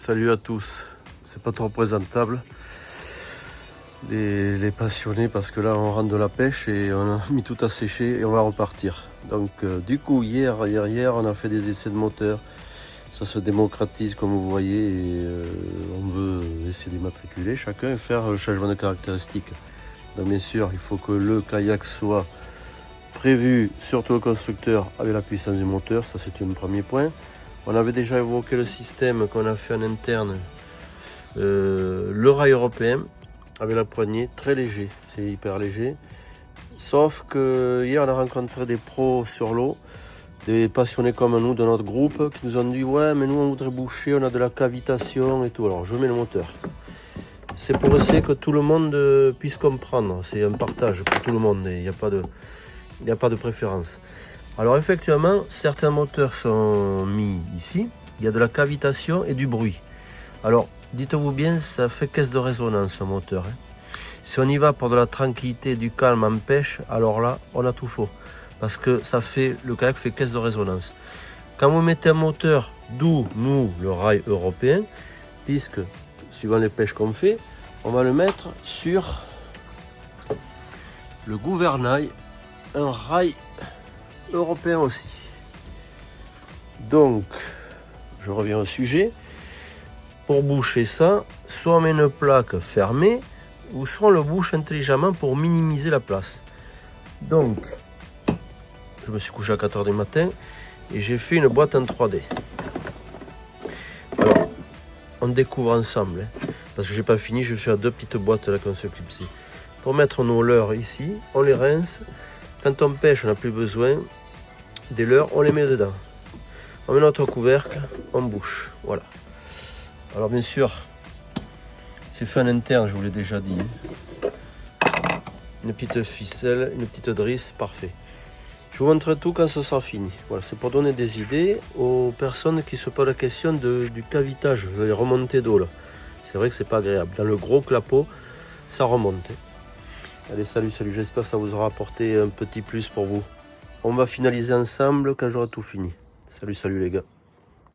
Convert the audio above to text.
Salut à tous. C'est pas trop présentable les passionnés parce que là on rentre de la pêche et on a mis tout à sécher et on va repartir. Donc du coup hier on a fait des essais de moteur. Ça se démocratise comme vous voyez et on veut essayer d'immatriculer chacun et faire le changement de caractéristiques. Donc bien sûr il faut que le kayak soit prévu, surtout le constructeur, avec la puissance du moteur, ça c'est un premier point. On avait déjà évoqué le système qu'on a fait en interne, le rail européen avec la poignée, très léger, c'est hyper léger. Sauf que hier on a rencontré des pros sur l'eau, des passionnés comme nous de notre groupe qui nous ont dit ouais mais nous on voudrait boucher, on a de la cavitation et tout. Alors je mets le moteur. C'est pour essayer que tout le monde puisse comprendre, c'est un partage pour tout le monde, il n'y a pas de préférence. Alors effectivement, certains moteurs sont mis ici, il y a de la cavitation et du bruit. Alors dites-vous bien, ça fait caisse de résonance ce moteur. Si on y va pour de la tranquillité, du calme en pêche, alors là, on a tout faux. Parce que le kayak fait caisse de résonance. Quand vous mettez un moteur, d'où nous, le rail européen, puisque suivant les pêches qu'on fait, on va le mettre sur le gouvernail, un rail européen aussi. Donc, je reviens au sujet. Pour boucher ça, soit on met une plaque fermée, ou soit on le bouche intelligemment pour minimiser la place. Donc, je me suis couché à 4h du matin et j'ai fait une boîte en 3D. Alors, on découvre ensemble, parce que j'ai pas fini, je vais faire 2 petites boîtes là qu'on se clipse. Pour mettre nos leurres ici, on les rince. Quand on pêche, on n'a plus besoin des leurres, on les met dedans. On met notre couvercle, on bouche, voilà. Alors bien sûr, c'est fait en interne, je vous l'ai déjà dit. Une petite ficelle, une petite drisse, parfait. Je vous montre tout quand ce sera fini. Voilà, c'est pour donner des idées aux personnes qui se posent la question du cavitage, les remontées d'eau là. C'est vrai que c'est pas agréable. Dans le gros clapot, ça remonte. Allez, salut, j'espère que ça vous aura apporté un petit plus pour vous. On va finaliser ensemble quand j'aurai tout fini. Salut les gars.